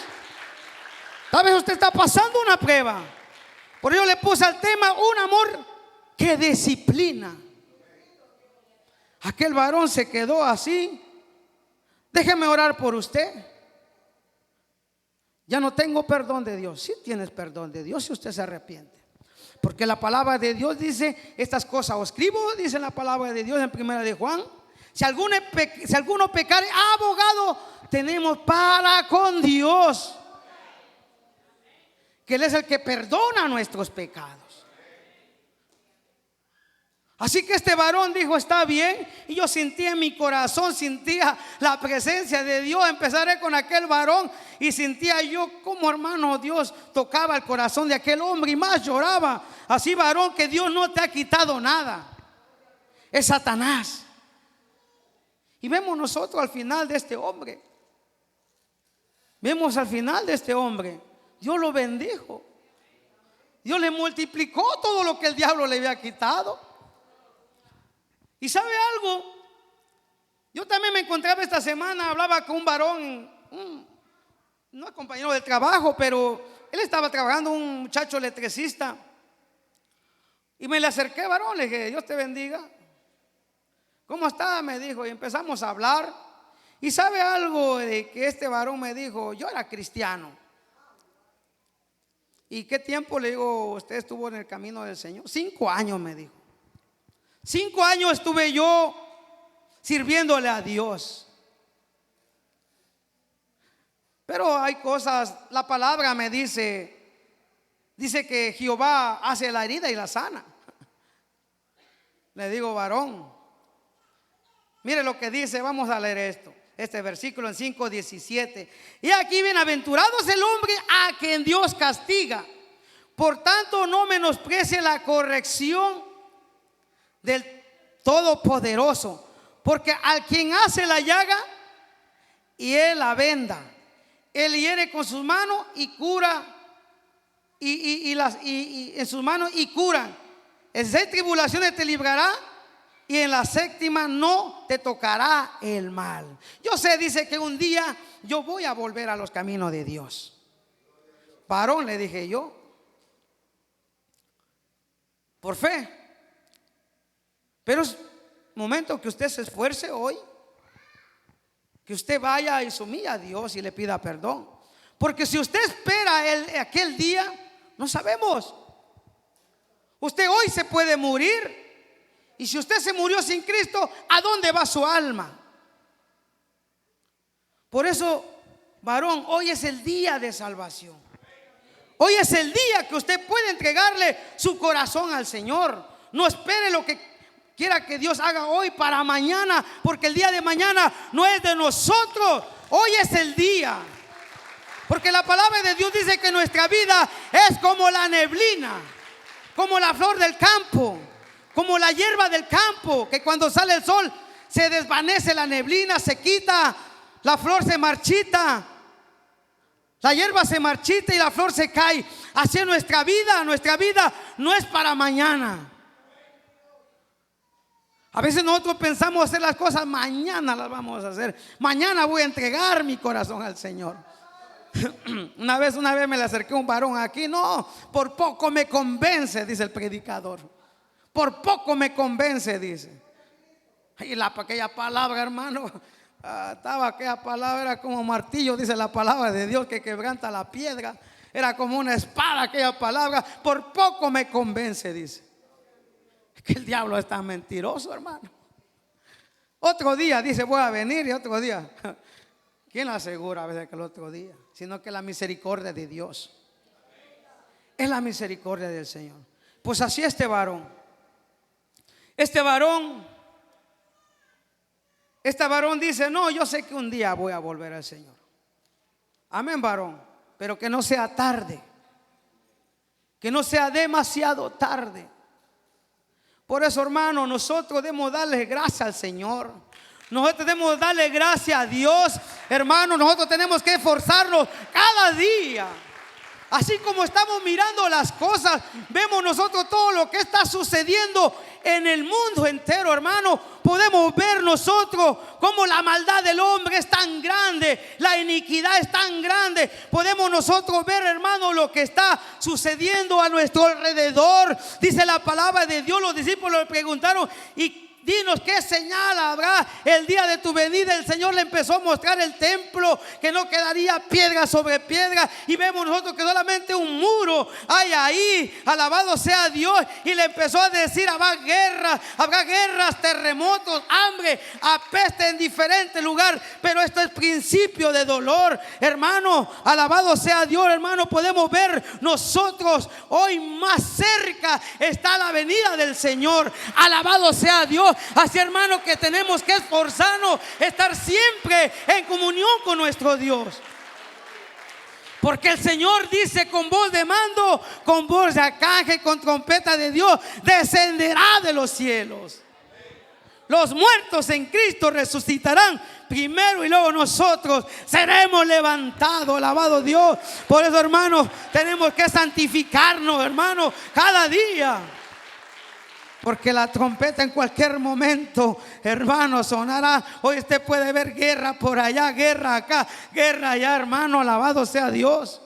A: Tal vez usted está pasando una prueba. Por ello le puse al tema: un amor que disciplina. Aquel varón se quedó así. Déjeme orar por usted. Ya no tengo perdón de Dios. Sí tienes perdón de Dios si usted se arrepiente. Porque la palabra de Dios dice: estas cosas os escribo, dice la palabra de Dios en 1 de Juan. Si alguno pecare, abogado tenemos para con Dios, que Él es el que perdona nuestros pecados. Así que este varón dijo: está bien. Y yo sentí en mi corazón, sentía la presencia de Dios. Empezaré con aquel varón y sentía yo como, hermano, Dios tocaba el corazón de aquel hombre y más lloraba. Así, varón, que Dios no te ha quitado nada. Es Satanás. Y vemos nosotros al final de este hombre. Vemos al final de este hombre. Dios lo bendijo. Dios le multiplicó todo lo que el diablo le había quitado. ¿Y sabe algo? Yo también me encontraba esta semana, hablaba con un varón, no es compañero de trabajo, pero él estaba trabajando, un muchacho electricista. Y me le acerqué, varón, le dije, Dios te bendiga. ¿Cómo está? Me dijo, y empezamos a hablar. Y sabe algo de que este varón me dijo, yo era cristiano. ¿Y qué tiempo? Le digo, usted estuvo en el camino del Señor. 5 años, me dijo. 5 años estuve yo sirviéndole a Dios. Pero hay cosas, la palabra me dice que Jehová hace la herida y la sana. Le digo, varón, mire lo que dice, vamos a leer este versículo en 5:17. Y aquí, bienaventurado es el hombre a quien Dios castiga. Por tanto, no menosprecie la corrección del Todopoderoso, porque al quien hace la llaga y él la venda, él hiere con sus manos y cura, y en sus manos y curan. En 6 tribulaciones te librará, y en la 7ª no te tocará el mal. Yo sé, dice, que un día yo voy a volver a los caminos de Dios. Varón, le dije yo, por fe. Pero es momento que usted se esfuerce hoy, que usted vaya y se humille a Dios y le pida perdón. Porque si usted espera aquel día, no sabemos. Usted hoy se puede morir. Y si usted se murió sin Cristo, ¿a dónde va su alma? Por eso, varón, hoy es el día de salvación. Hoy es el día que usted puede entregarle su corazón al Señor. No espere lo que quiera que Dios haga hoy para mañana, porque el día de mañana no es de nosotros. Hoy es el día. Porque la palabra de Dios dice que nuestra vida es como la neblina, como la flor del campo, como la hierba del campo, que cuando sale el sol se desvanece la neblina, se quita, la flor se marchita, la hierba se marchita y la flor se cae. Así es nuestra vida no es para mañana. A veces nosotros pensamos hacer las cosas, mañana las vamos a hacer, mañana voy a entregar mi corazón al Señor. Una vez me le acerqué a un varón aquí, no, por poco me convence, dice el predicador. Por poco me convence, dice. Y aquella palabra, hermano, aquella palabra era como martillo, dice la palabra de Dios, que quebranta la piedra. Era como una espada aquella palabra. Por poco me convence, dice. Es que el diablo es tan mentiroso, hermano. Otro día dice, voy a venir, y otro día. ¿Quién le asegura a veces que el otro día? Sino que la misericordia de Dios. Es la misericordia del Señor. Pues así este varón dice, no, yo sé que un día voy a volver al Señor. Amén, varón. Pero que no sea tarde, que no sea demasiado tarde. Por eso, hermano, nosotros debemos darle gracias al Señor. Nosotros debemos darle gracias a Dios. Hermano, nosotros tenemos que esforzarnos cada día. Así como estamos mirando las cosas, vemos nosotros todo lo que está sucediendo en el mundo entero, hermano. Podemos ver nosotros cómo la maldad del hombre es tan grande, la iniquidad es tan grande. Podemos nosotros ver, hermano, lo que está sucediendo a nuestro alrededor. Dice la palabra de Dios, los discípulos le preguntaron, y dinos qué señal habrá el día de tu venida. El Señor le empezó a mostrar el templo, que no quedaría piedra sobre piedra, y vemos nosotros que solamente un muro hay ahí. Alabado sea Dios. Y le empezó a decir, habrá guerras, terremotos, hambre, apeste en diferentes lugares, pero esto es principio de dolor, hermano. Alabado sea Dios, hermano. Podemos ver nosotros hoy más cerca está la venida del Señor. Alabado sea Dios. Así, hermano, que tenemos que esforzarnos, estar siempre en comunión con nuestro Dios. Porque el Señor dice, con voz de mando, con voz de arcángel, con trompeta de Dios, descenderá de los cielos. Los muertos en Cristo resucitarán primero, y luego nosotros seremos levantados. Alabado Dios. Por eso, hermano, tenemos que santificarnos, hermano, cada día. Porque la trompeta en cualquier momento, hermano, sonará. Hoy usted puede ver guerra por allá, guerra acá, guerra allá, hermano. Alabado sea Dios.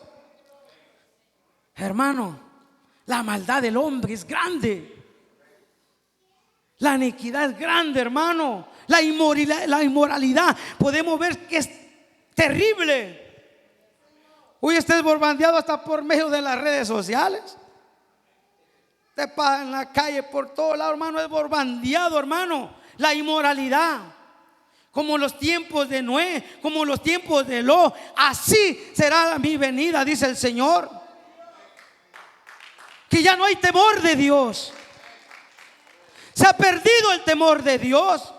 A: Hermano, la maldad del hombre es grande. La iniquidad es grande, hermano. La inmoralidad podemos ver que es terrible. Hoy usted es bombardeado hasta por medio de las redes sociales. Te pasa en la calle por todos lados, hermano, es bombardeado, hermano. La inmoralidad, como los tiempos de Noé, como los tiempos de Lot, así será mi venida, dice el Señor. Que ya no hay temor de Dios. Se ha perdido el temor de Dios.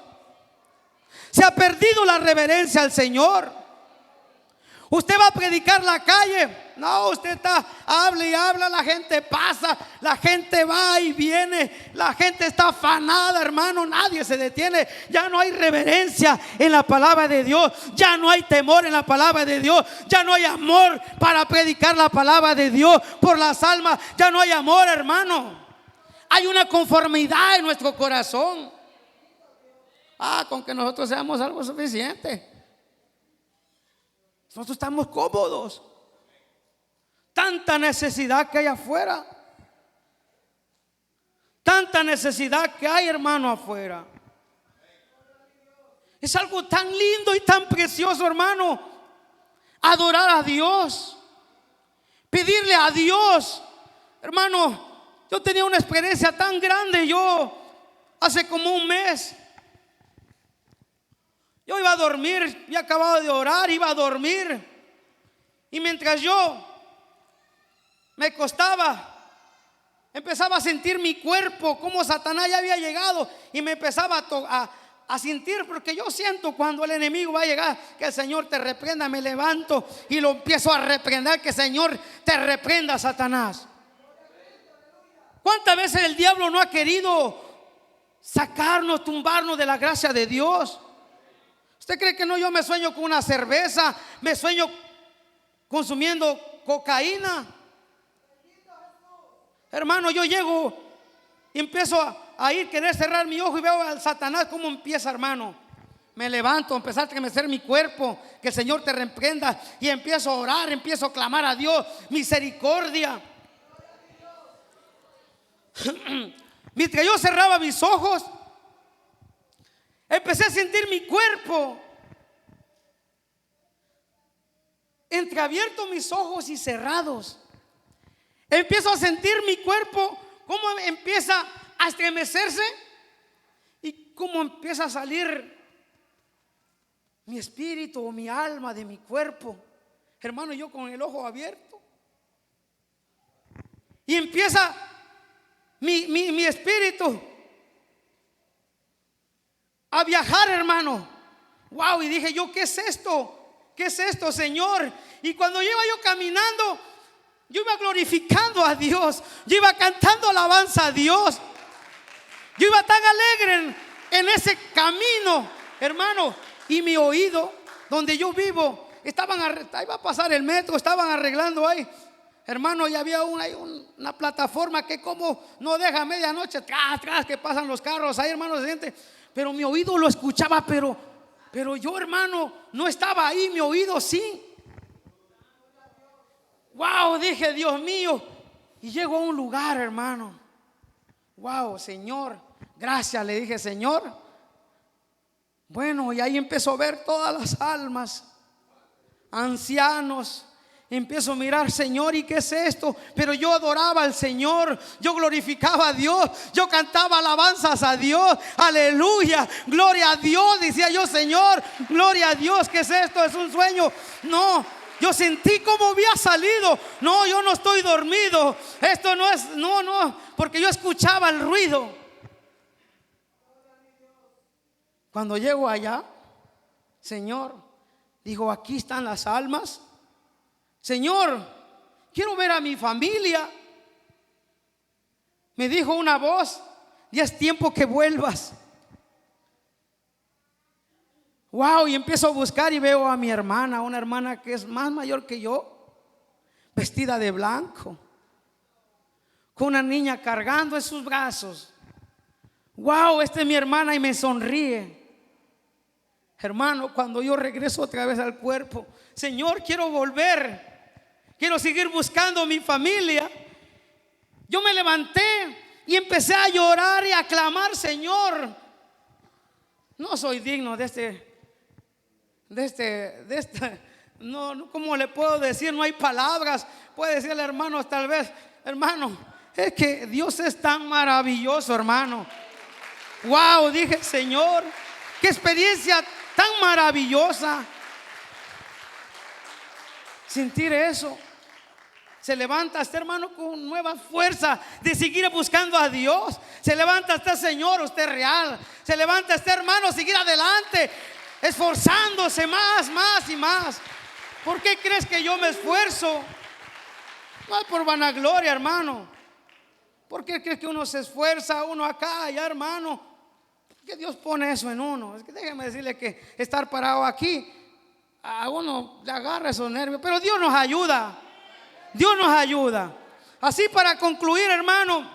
A: Se ha perdido la reverencia al Señor. Usted va a predicar la calle. No, usted está, habla y habla, la gente pasa, la gente va y viene, la gente está afanada, hermano, nadie se detiene. Ya no hay reverencia en la palabra de Dios, ya no hay temor en la palabra de Dios, ya no hay amor para predicar la palabra de Dios por las almas, ya no hay amor, hermano. Hay una conformidad en nuestro corazón. Con que nosotros seamos algo suficiente. Nosotros estamos cómodos. Tanta necesidad que hay afuera. Tanta necesidad que hay, hermano, afuera. Es algo tan lindo y tan precioso, hermano. Adorar a Dios. Pedirle a Dios. Hermano, yo tenía una experiencia tan grande. Yo hace como un mes, yo iba a dormir, ya acababa de orar, iba a dormir. Y mientras yo me acostaba, empezaba a sentir mi cuerpo, como Satanás ya había llegado. Y me empezaba a sentir, porque yo siento cuando el enemigo va a llegar, que el Señor te reprenda. Me levanto y lo empiezo a reprender, que el Señor te reprenda, Satanás. ¿Cuántas veces el diablo no ha querido sacarnos, tumbarnos de la gracia de Dios? ¿Usted cree que no? Yo me sueño con una cerveza, me sueño consumiendo cocaína. Hermano, yo llego y empiezo a ir, querer cerrar mi ojo y veo al Satanás cómo empieza, hermano. Me levanto, empezar a estremecer mi cuerpo, que el Señor te reprenda, y empiezo a orar, empiezo a clamar a Dios misericordia. Mientras yo cerraba mis ojos, empecé a sentir mi cuerpo entreabierto, mis ojos y cerrados. Empiezo a sentir mi cuerpo cómo empieza a estremecerse y cómo empieza a salir mi espíritu o mi alma de mi cuerpo. Hermano, yo con el ojo abierto, y empieza mi espíritu a viajar, hermano. Wow, y dije yo, ¿qué es esto? ¿Qué es esto, Señor? Y cuando iba yo caminando, yo iba glorificando a Dios, yo iba cantando alabanza a Dios, yo iba tan alegre en ese camino, hermano. Y mi oído, donde yo vivo, iba a pasar el metro, estaban arreglando ahí, hermano, y había una plataforma que como no deja medianoche, tras que pasan los carros ahí, hermano, se siente. Pero mi oído lo escuchaba, pero yo, hermano, no estaba ahí, mi oído sí. Wow, dije, Dios mío. Y llego a un lugar, hermano. Wow, Señor, gracias, le dije, Señor. Bueno, y ahí empezó a ver todas las almas, ancianos. Empiezo a mirar, Señor, ¿y qué es esto? Pero yo adoraba al Señor, yo glorificaba a Dios, yo cantaba alabanzas a Dios, aleluya, gloria a Dios. Decía yo, Señor, gloria a Dios. ¿Qué es esto? ¿Es un sueño? No, yo sentí como había salido. No, yo no estoy dormido. Esto no es, no, porque yo escuchaba el ruido. Cuando llego allá, Señor, digo, aquí están las almas. Señor, quiero ver a mi familia. Me dijo una voz, ya es tiempo que vuelvas. Wow, y empiezo a buscar y veo a mi hermana, una hermana que es más mayor que yo, vestida de blanco, con una niña cargando en sus brazos. wow, esta es mi hermana y me sonríe. Hermano, cuando yo regreso otra vez al cuerpo, Señor, quiero volver, quiero seguir buscando mi familia. Yo me levanté y empecé a llorar y a clamar: Señor, no soy digno de esta, no, ¿cómo le puedo decir? No hay palabras. Puede decirle, hermano, tal vez, hermano, es que Dios es tan maravilloso, hermano. Wow, dije, Señor, qué experiencia tan maravillosa. Sentir eso. Se levanta este hermano con nueva fuerza de seguir buscando a Dios. Se levanta este Señor, usted es real. Se levanta este hermano a seguir adelante, esforzándose más y más. ¿Por qué crees que yo me esfuerzo? No es por vanagloria, hermano. ¿Por qué crees que uno se esfuerza, uno acá, allá, hermano? Que Dios pone eso en uno. Es que déjeme decirle que estar parado aquí a uno le agarra esos nervios, pero Dios nos ayuda. Dios nos ayuda. Así, para concluir, hermano,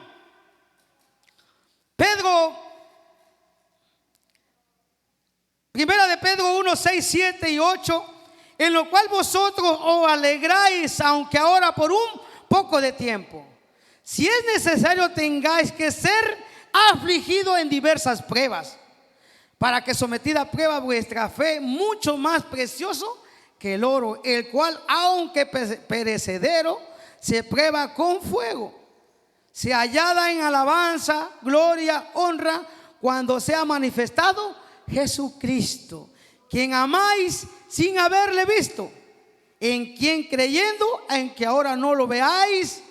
A: Primera de Pedro 1, 6, 7 y 8, en lo cual vosotros os alegráis, aunque ahora por un poco de tiempo, si es necesario tengáis que ser afligido en diversas pruebas, para que sometida a prueba vuestra fe, mucho más precioso que el oro, el cual aunque perecedero, se prueba con fuego, se hallada en alabanza, gloria, honra, cuando sea manifestado Jesucristo, quien amáis sin haberle visto, en quien creyendo, en que ahora no lo veáis,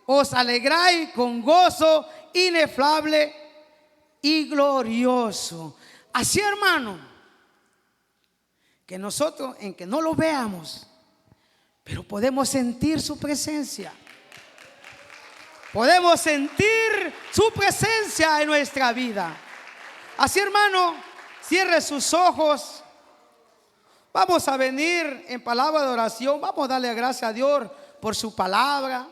A: os alegráis con gozo inefable y glorioso. Así, hermano, que nosotros, en que no lo veamos, pero podemos sentir su presencia. Podemos sentir su presencia en nuestra vida. Así, hermano, cierre sus ojos. Vamos a venir en palabra de oración. Vamos a darle gracias a Dios por su palabra,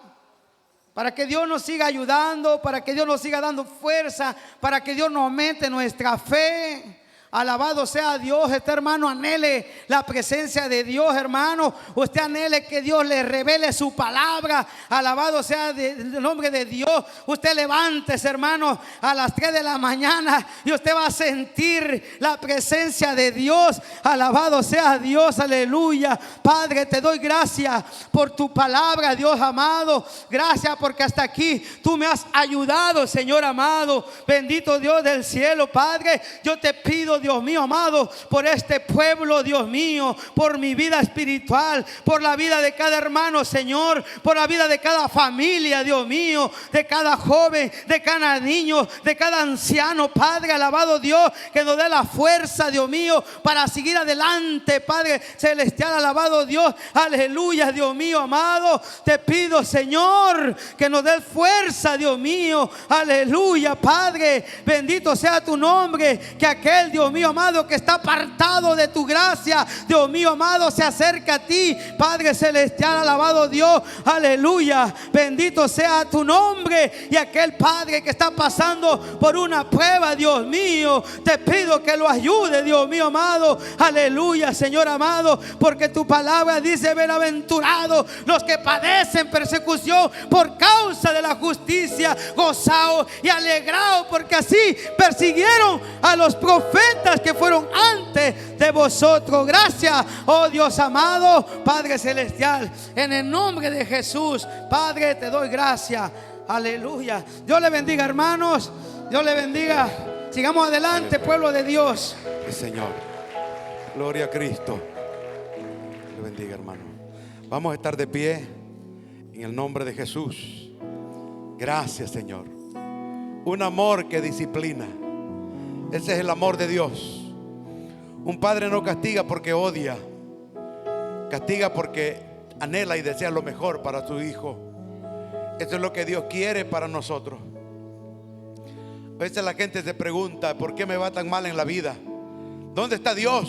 A: para que Dios nos siga ayudando, para que Dios nos siga dando fuerza, para que Dios nos aumente nuestra fe. Alabado sea Dios. Este hermano anhele la presencia de Dios, hermano. Usted anhele que Dios le revele su palabra. Alabado sea el nombre de Dios. Usted levántese, hermano, a las 3 de la mañana y usted va a sentir la presencia de Dios. Alabado sea Dios, aleluya. Padre, te doy gracias por tu palabra, Dios amado. Gracias porque hasta aquí tú me has ayudado, Señor amado. Bendito Dios del cielo, Padre. Yo te pido, Dios mío amado, por este pueblo, Dios mío, por mi vida espiritual, por la vida de cada hermano, Señor, por la vida de cada familia, Dios mío, de cada joven, de cada niño, de cada anciano, Padre, alabado Dios, que nos dé la fuerza, Dios mío, para seguir adelante, Padre celestial, alabado Dios, aleluya, Dios mío amado. Te pido, Señor, que nos dé fuerza, Dios mío, aleluya, Padre, bendito sea tu nombre. Que aquel, Dios mío amado, que está apartado de tu gracia, Dios mío amado, se acerca a ti, Padre celestial, alabado Dios, aleluya, bendito sea tu nombre. Y aquel Padre que está pasando por una prueba, Dios mío, te pido que lo ayude, Dios mío amado, aleluya, Señor amado, porque tu palabra dice: bienaventurados los que padecen persecución por causa de la justicia, gozaos y alegraos, porque así persiguieron a los profetas que fueron antes de vosotros. Gracias, oh Dios amado, Padre celestial, en el nombre de Jesús, Padre, te doy gracias, aleluya. Dios le bendiga, hermanos, Dios le bendiga. Sigamos adelante, pueblo de Dios.
B: Sí, Señor, gloria a Cristo. Le bendiga, hermano. Vamos a estar de pie en el nombre de Jesús. Gracias, Señor. Un amor que disciplina. Ese es el amor de Dios. Un padre no castiga porque odia, castiga porque anhela y desea lo mejor para su hijo. Eso es lo que Dios quiere para nosotros. A veces la gente se pregunta: ¿por qué me va tan mal en la vida? ¿Dónde está Dios?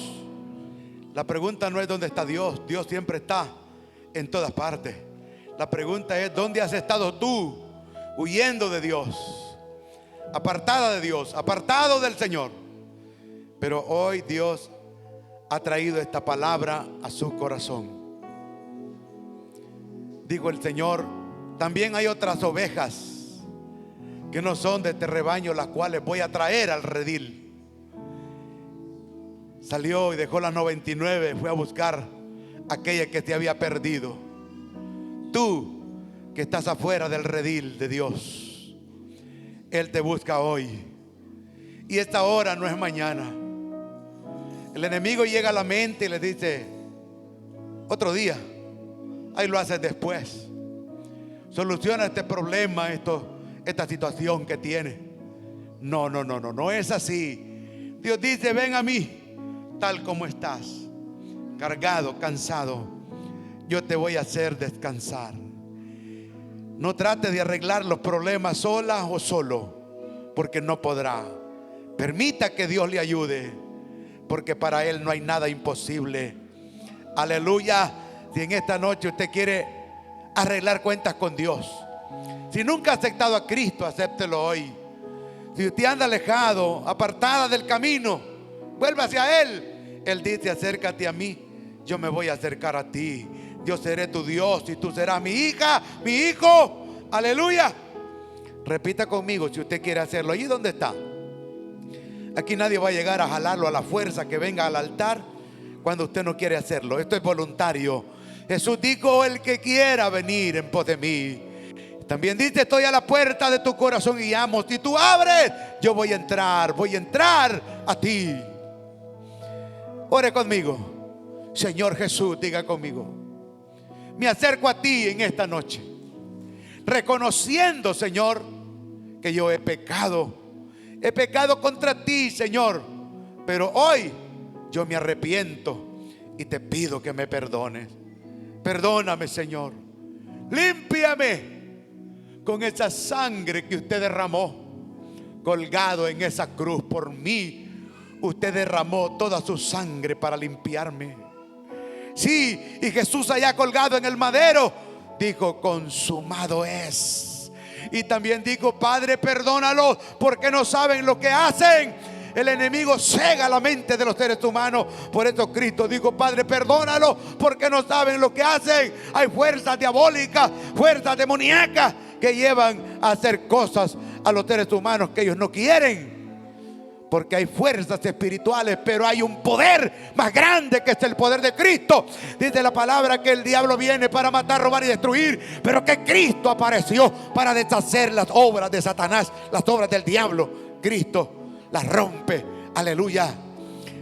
B: La pregunta no es dónde está Dios. Dios siempre está en todas partes. La pregunta es: ¿dónde has estado tú huyendo de Dios? apartada de Dios, apartado del Señor. Pero hoy Dios ha traído esta palabra a su corazón. Dijo el Señor: también hay otras ovejas que no son de este rebaño, las cuales voy a traer al redil. Salió y dejó las 99, fue a buscar aquella que se había perdido. Tú que estás afuera del redil de Dios, Él te busca hoy. Y esta hora no es mañana. El enemigo llega a la mente y le dice: otro día, ahí lo haces después. Soluciona este problema, esta situación que tiene. No es así. Dios dice: ven a mí tal como estás, cargado, cansado. Yo te voy a hacer descansar. No trate de arreglar los problemas sola o solo, porque no podrá. Permita que Dios le ayude, porque para Él no hay nada imposible. Aleluya. Si en esta noche usted quiere arreglar cuentas con Dios, si nunca ha aceptado a Cristo, acéptelo hoy. Si usted anda alejado, apartada del camino, vuelva hacia Él. Él dice: acércate a mí, yo me voy a acercar a ti. Yo seré tu Dios y tú serás mi hija, mi hijo. Aleluya. Repita conmigo si usted quiere hacerlo. Allí donde está. Aquí nadie va a llegar a jalarlo a la fuerza que venga al altar cuando usted no quiere hacerlo. Esto es voluntario. Jesús dijo: el que quiera venir en pos de mí. También dice: estoy a la puerta de tu corazón y llamo. Si tú abres, yo voy a entrar a ti. Ore conmigo. Señor Jesús, diga conmigo: me acerco a ti en esta noche, reconociendo, Señor, que yo he pecado contra ti, Señor. Pero hoy yo me arrepiento y te pido que me perdones. Perdóname, Señor. Límpiame con esa sangre que usted derramó colgado en esa cruz por mí. Usted derramó toda su sangre para limpiarme. Sí, y Jesús allá colgado en el madero dijo: consumado es. Y también dijo: Padre, perdónalos porque no saben lo que hacen. El enemigo cega la mente de los seres humanos. Por eso Cristo dijo: Padre, perdónalos porque no saben lo que hacen. Hay fuerzas diabólicas, fuerzas demoníacas que llevan a hacer cosas a los seres humanos que ellos no quieren. Porque hay fuerzas espirituales, pero hay un poder más grande, que es el poder de Cristo. Dice la palabra que el diablo viene para matar, robar y destruir, pero que Cristo apareció para deshacer las obras de Satanás, las obras del diablo. Cristo las rompe. Aleluya.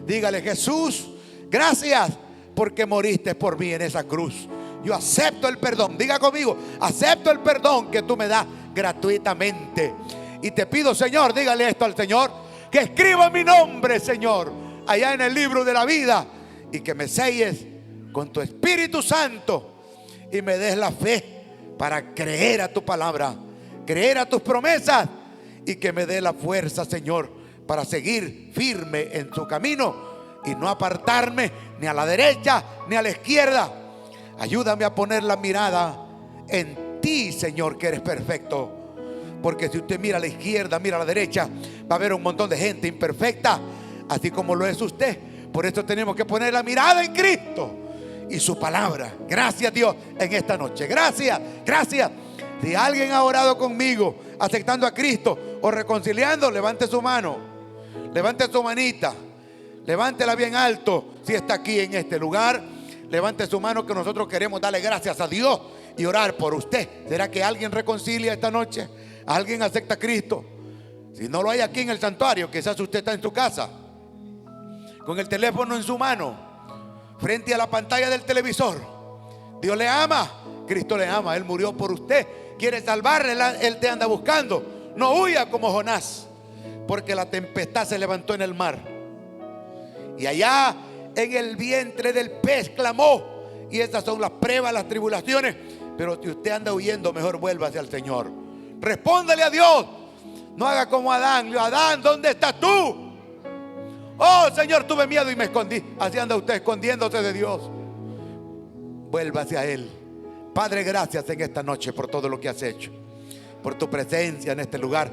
B: Dígale: Jesús, gracias porque moriste por mí en esa cruz. Yo acepto el perdón. Diga conmigo: acepto el perdón que tú me das gratuitamente. Y te pido, Señor, dígale esto al Señor: que escriba mi nombre, Señor, allá en el libro de la vida, y que me selles con tu Espíritu Santo y me des la fe para creer a tu palabra, creer a tus promesas, y que me dé la fuerza, Señor, para seguir firme en tu camino y no apartarme ni a la derecha ni a la izquierda. Ayúdame a poner la mirada en ti, Señor, que eres perfecto. Porque si usted mira a la izquierda, mira a la derecha, va a haber un montón de gente imperfecta, así como lo es usted. Por eso tenemos que poner la mirada en Cristo y su palabra. Gracias, Dios, en esta noche. Gracias. Si alguien ha orado conmigo aceptando a Cristo o reconciliando, levante su mano, levante su manita, levántela bien alto. Si está aquí en este lugar, levante su mano, que nosotros queremos darle gracias a Dios y orar por usted. ¿Será que alguien reconcilia esta noche? ¿Alguien acepta a Cristo? Si no lo hay aquí en el santuario, quizás usted está en su casa con el teléfono en su mano, frente a la pantalla del televisor. Dios le ama, Cristo le ama, Él murió por usted, quiere salvarle, Él te anda buscando. No huya como Jonás, porque la tempestad se levantó en el mar, y allá en el vientre del pez clamó. Y estas son las pruebas, las tribulaciones. Pero si usted anda huyendo, mejor vuélvase al Señor. Respóndele a Dios. No haga como Adán. Adán, ¿dónde estás tú? Oh, Señor, tuve miedo y me escondí. Así anda usted escondiéndose de Dios. Vuélvase a Él. Padre, gracias en esta noche por todo lo que has hecho, por tu presencia en este lugar.